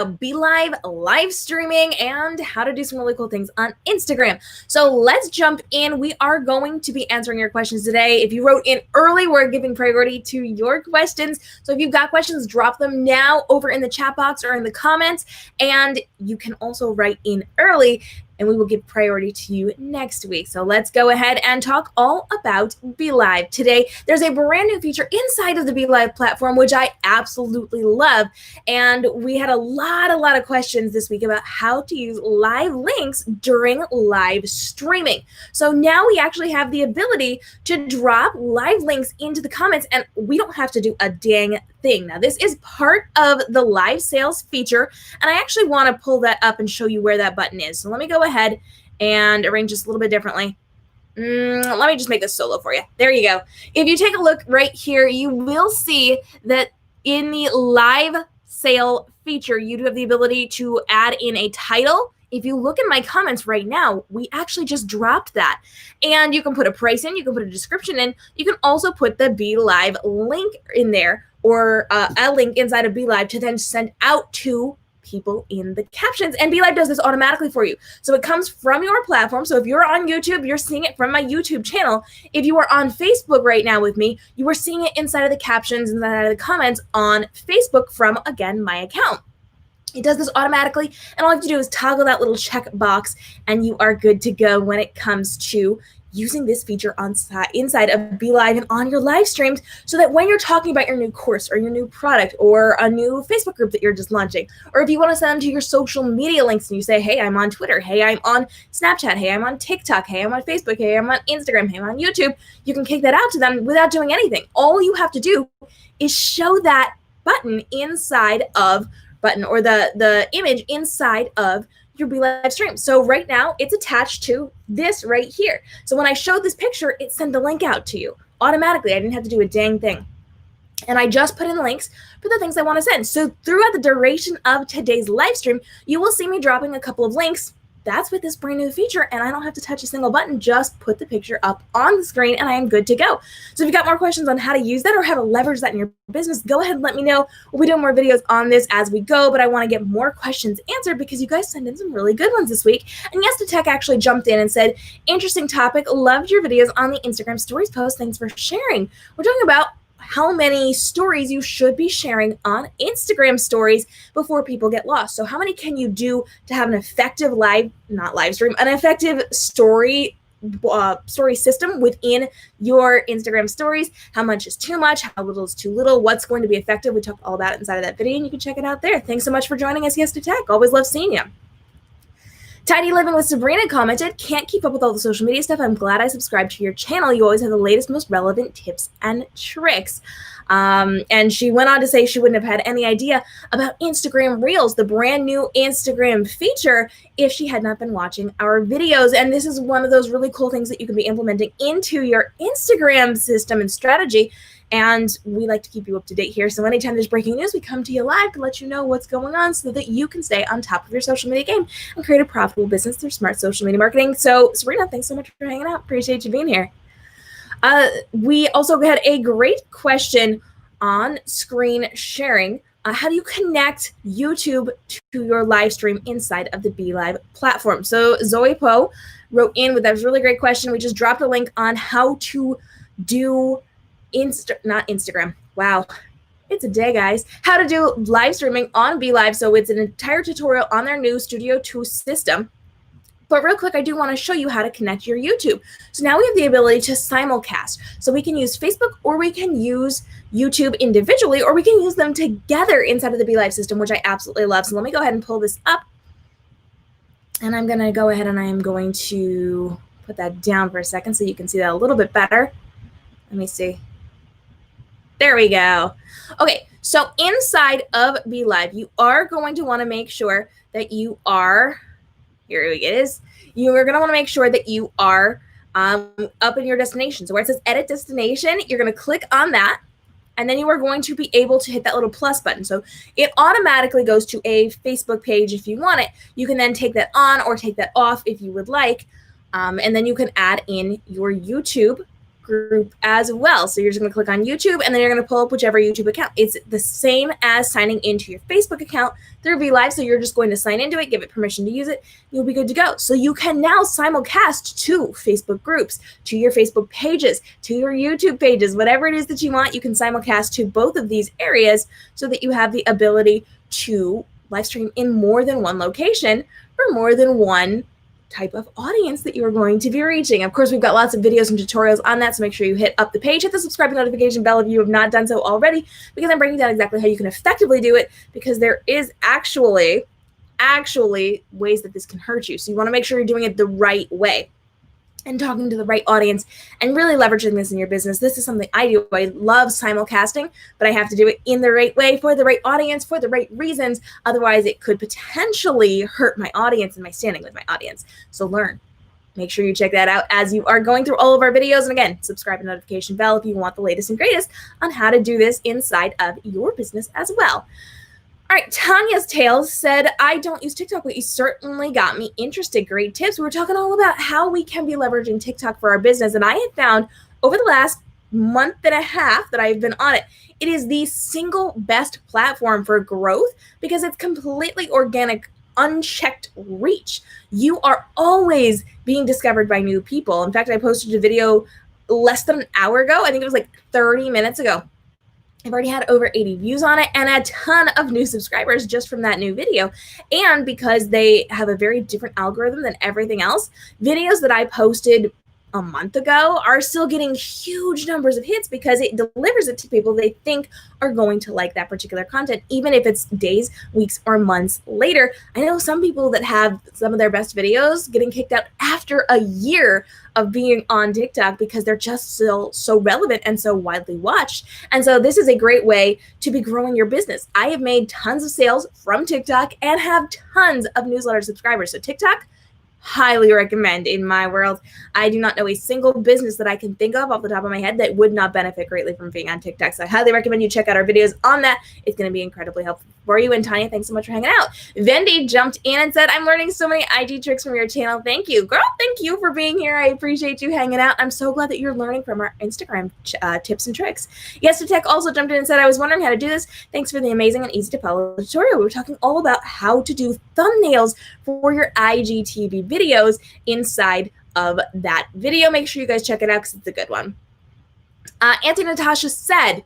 Belive live streaming and how to do some really cool things on Instagram. So let's jump in. We are going to be answering your questions today. If you wrote in early, we're giving priority to your questions. So if you've got questions, drop them now over in the chat box or in the comments. And you can also write in early and we will give priority to you next week. So let's go ahead and talk all about Belive. Today, there's a brand new feature inside of the Belive platform, which I absolutely love. And we had a lot of questions this week about how to use live links during live streaming. So now we actually have the ability to drop live links into the comments and we don't have to do a dang thing. Now, this is part of the live sales feature, and I actually want to pull that up and show you where that button is. So let me go ahead and arrange this a little bit differently. Let me just make this solo for you. There you go. If you take a look right here, you will see that in the live sale feature, you do have the ability to add in a title. If you look in my comments right now, we actually just dropped that. And you can put a price in, you can put a description in, you can also put the Belive link in there, or a link inside of Belive to then send out to people in the captions. And Belive does this automatically for you. So it comes from your platform. So if you're on YouTube, you're seeing it from my YouTube channel. If you are on Facebook right now with me, you are seeing it inside of the captions, inside of the comments on Facebook from, again, my account. It does this automatically, and all you have to do is toggle that little check box, and you are good to go when it comes to using this feature inside of Belive and on your live streams, so that when you're talking about your new course or your new product or a new Facebook group that you're just launching, or if you want to send them to your social media links and you say, hey, I'm on Twitter, hey, I'm on Snapchat, hey, I'm on TikTok, hey, I'm on Facebook, hey, I'm on Instagram, hey, I'm on YouTube, you can kick that out to them without doing anything. All you have to do is show that button inside of or the image inside of your Belive stream. So right now it's attached to this right here. So when I showed this picture, it sent the link out to you automatically. I didn't have to do a dang thing. And I just put in links for the things I want to send. So throughout the duration of today's live stream, you will see me dropping a couple of links. That's with this brand new feature, and I don't have to touch a single button, just put the picture up on the screen and I am good to go. So if you've got more questions on how to use that or how to leverage that in your business, go ahead and let me know. We'll be doing more videos on this as we go, but I want to get more questions answered because you guys sent in some really good ones this week. And Yes to Tech actually jumped in and said, interesting topic, loved your videos on the Instagram stories post, thanks for sharing. We're talking about how many stories you should be sharing on Instagram stories before people get lost. So how many can you do to have an effective an effective story system within your Instagram stories? How much is too much? How little is too little? What's going to be effective? We talked all about it inside of that video, and you can check it out there. Thanks so much for joining us, Yes to Tech. Always love seeing you. Tidy Living with Sabrina commented, can't keep up with all the social media stuff. I'm glad I subscribed to your channel. You always have the latest, most relevant tips and tricks. And she went on to say she wouldn't have had any idea about Instagram Reels, the brand new Instagram feature, if she had not been watching our videos. And this is one of those really cool things that you can be implementing into your Instagram system and strategy. And we like to keep you up to date here. So anytime there's breaking news, we come to you live to let you know what's going on so that you can stay on top of your social media game and create a profitable business through smart social media marketing. So Sabrina, thanks so much for hanging out. Appreciate you being here. We also had a great question on screen sharing. How do you connect YouTube to your live stream inside of the Belive platform? So Zoe Poe wrote in with that really great question. We just dropped a link on how to do not Instagram. Wow. It's a day, guys. How to do live streaming on Belive. So it's an entire tutorial on their new Studio 2 system. But real quick, I do want to show you how to connect your YouTube. So now we have the ability to simulcast. So we can use Facebook or we can use YouTube individually, or we can use them together inside of the Belive system, which I absolutely love. So let me go ahead and pull this up. And I'm going to go ahead and I am going to put that down for a second so you can see that a little bit better. Let me see. There we go. Okay, so inside of Belive, you are going to want to make sure that you are, here it is, you are going to want to make sure that you are up in your destination. So where it says edit destination, you're going to click on that, and then you are going to be able to hit that little plus button. So it automatically goes to a Facebook page if you want it. You can then take that on or take that off if you would like, and then you can add in your YouTube group as well. So you're just going to click on YouTube, and then you're going to pull up whichever YouTube account. It's the same as signing into your Facebook account through BeLive. So you're just going to sign into it, give it permission to use it. You'll be good to go. So you can now simulcast to Facebook groups, to your Facebook pages, to your YouTube pages, whatever it is that you want. You can simulcast to both of these areas so that you have the ability to live stream in more than one location for more than one type of audience that you are going to be reaching. Of course, we've got lots of videos and tutorials on that, so make sure you hit up the page, hit the subscribe and notification bell if you have not done so already, because I'm breaking down exactly how you can effectively do it, because there is actually ways that this can hurt you. So you want to make sure you're doing it the right way and talking to the right audience and really leveraging this in your business. This is something I do. I love simulcasting, but I have to do it in the right way for the right audience, for the right reasons. Otherwise, it could potentially hurt my audience and my standing with my audience. So learn. Make sure you check that out as you are going through all of our videos. And again, subscribe and notification bell if you want the latest and greatest on how to do this inside of your business as well. All right, Tanya's Tales said, I don't use TikTok, but you certainly got me interested. Great tips. We were talking all about how we can be leveraging TikTok for our business. And I have found over the last month and a half that I've been on it, it is the single best platform for growth because it's completely organic, unchecked reach. You are always being discovered by new people. In fact, I posted a video less than an hour ago. I think it was like 30 minutes ago. I've already had over 80 views on it and a ton of new subscribers just from that new video. And because they have a very different algorithm than everything else, videos that I posted a month ago are still getting huge numbers of hits because it delivers it to people they think are going to like that particular content, even if it's days, weeks, or months later. I know some people that have some of their best videos getting kicked out after a year of being on TikTok because they're just still so relevant and so widely watched. And so this is a great way to be growing your business. I have made tons of sales from TikTok and have tons of newsletter subscribers. So TikTok, highly recommend in my world. I do not know a single business that I can think of off the top of my head that would not benefit greatly from being on TikTok. So I highly recommend you check out our videos on that. It's going to be incredibly helpful for you. And Tanya, thanks so much for hanging out. Vendi jumped in and said, I'm learning so many IG tricks from your channel. Thank you. Girl, thank you for being here. I appreciate you hanging out. I'm so glad that you're learning from our Instagram tips and tricks. Yes to Tech also jumped in and said, I was wondering how to do this. Thanks for the amazing and easy to follow tutorial. We were talking all about how to do thumbnails for your IGTV videos inside of that video. Make sure you guys check it out because it's a good one. Auntie Natasha said,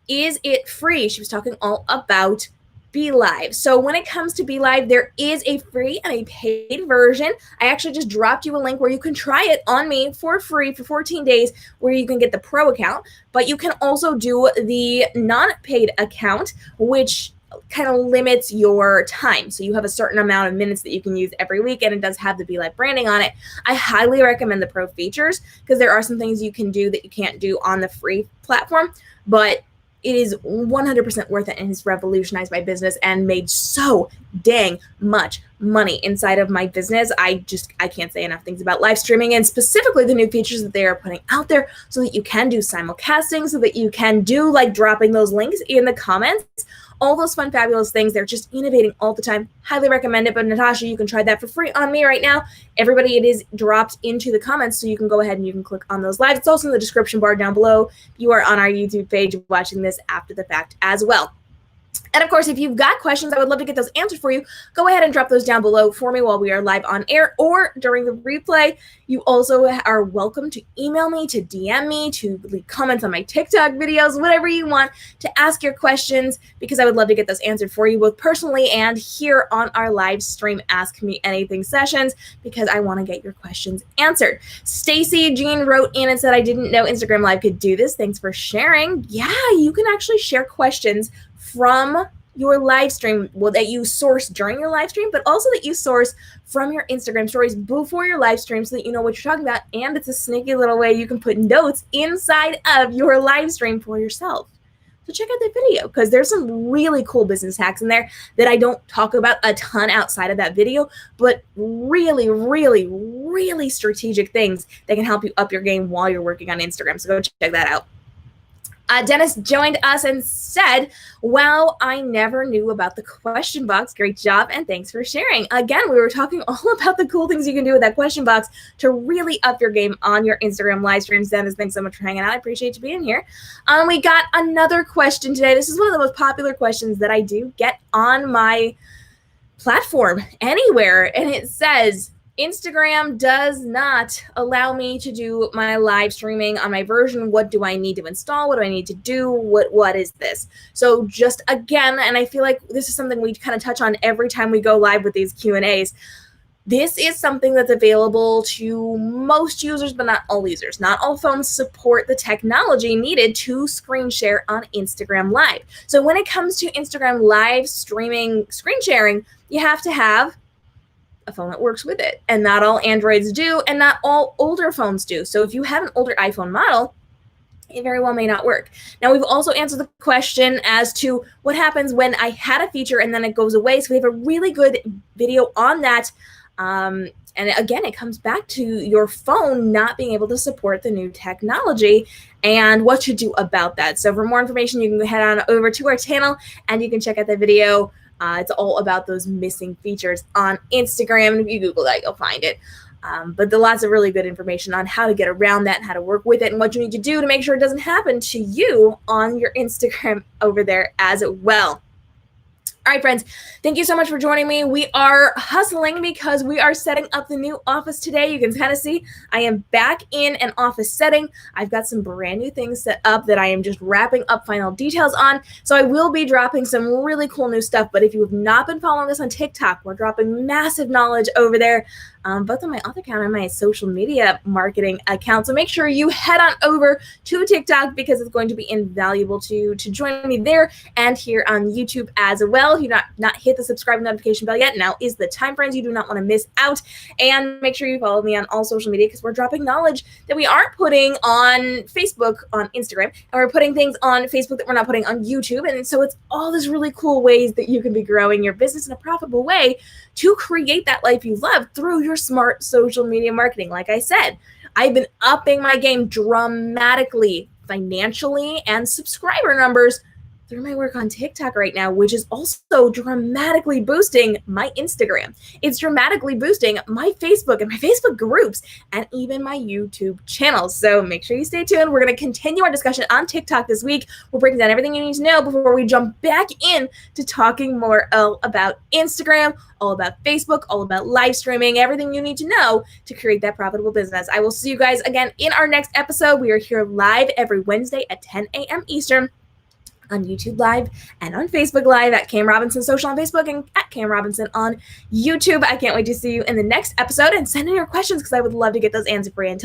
is it free? She was talking all about BeLive. So when it comes to BeLive, there is a free and a paid version. I actually just dropped you a link where you can try it on me for free for 14 days where you can get the pro account, but you can also do the non-paid account, which kind of limits your time. So you have a certain amount of minutes that you can use every week, and it does have the BeLive branding on it. I highly recommend the pro features because there are some things you can do that you can't do on the free platform, but it is 100% worth it and has revolutionized my business and made so dang much money inside of my business. I can't say enough things about live streaming and specifically the new features that they are putting out there so that you can do simulcasting, so that you can do like dropping those links in the comments. All those fun, fabulous things. They're just innovating all the time. Highly recommend it. But Natasha, you can try that for free on me right now. Everybody, it is dropped into the comments, so you can go ahead and you can click on those live. It's also in the description bar down below. You are on our YouTube page watching this after the fact as well. And of course, if you've got questions, I would love to get those answered for you. Go ahead and drop those down below for me while we are live on air or during the replay. You also are welcome to email me, to DM me, to leave comments on my TikTok videos, whatever you want to ask your questions, because I would love to get those answered for you both personally and here on our live stream Ask Me Anything sessions, because I want to get your questions answered. Stacy Jean wrote in and said, I didn't know Instagram Live could do this. Thanks for sharing. Yeah, you can actually share questions from your live stream, well, that you source during your live stream, but also that you source from your Instagram stories before your live stream so that you know what you're talking about. And it's a sneaky little way you can put notes inside of your live stream for yourself. So check out that video because there's some really cool business hacks in there that I don't talk about a ton outside of that video, but really, really, really strategic things that can help you up your game while you're working on Instagram. So go check that out. Dennis joined us and said, wow, I never knew about the question box. Great job, and thanks for sharing. Again, we were talking all about the cool things you can do with that question box to really up your game on your Instagram live streams. Dennis, thanks so much for hanging out. I appreciate you being here. We got another question today. This is one of the most popular questions that I do get on my platform anywhere, and it says, Instagram does not allow me to do my live streaming on my version. What do I need to install? What do I need to do? What is this? So just again, and I feel like this is something we kind of touch on every time we go live with these Q&As. This is something that's available to most users, but not all users. Not all phones support the technology needed to screen share on Instagram Live. So when it comes to Instagram Live streaming, screen sharing, you have to have a phone that works with it. And not all Androids do, and not all older phones do. So if you have an older iPhone model, it very well may not work. Now, we've also answered the question as to what happens when I had a feature and then it goes away. So we have a really good video on that. And again, it comes back to your phone not being able to support the new technology and what to do about that. So for more information, you can head on over to our channel and you can check out the video. It's all about those missing features on Instagram. And if you Google that, you'll find it. But there's lots of really good information on how to get around that, and how to work with it, and what you need to do to make sure it doesn't happen to you on your Instagram over there as well. All right, friends, thank you so much for joining me. We are hustling because we are setting up the new office today. You can kind of see I am back in an office setting. I've got some brand new things set up that I am just wrapping up final details on. So I will be dropping some really cool new stuff. But if you have not been following us on TikTok, we're dropping massive knowledge over there, both on my author account and my social media marketing account. So make sure you head on over to TikTok because it's going to be invaluable to join me there and here on YouTube as well. If you've not hit the subscribe notification bell yet, now is the time, friends. You do not want to miss out. And make sure you follow me on all social media because we're dropping knowledge that we aren't putting on Facebook, on Instagram, and we're putting things on Facebook that we're not putting on YouTube. And so it's all these really cool ways that you can be growing your business in a profitable way to create that life you love through your smart social media marketing. Like I said, I've been upping my game dramatically financially and subscriber numbers through my work on TikTok right now, which is also dramatically boosting my Instagram. It's dramatically boosting my Facebook and my Facebook groups and even my YouTube channels. So make sure you stay tuned. We're going to continue our discussion on TikTok this week. We're breaking down everything you need to know before we jump back in to talking more all about Instagram, all about Facebook, all about live streaming, everything you need to know to create that profitable business. I will see you guys again in our next episode. We are here live every Wednesday at 10 a.m. Eastern. On YouTube Live and on Facebook Live at Cam Robinson Social on Facebook and at Cam Robinson on YouTube. I can't wait to see you in the next episode, and send in your questions because I would love to get those answered for you. Until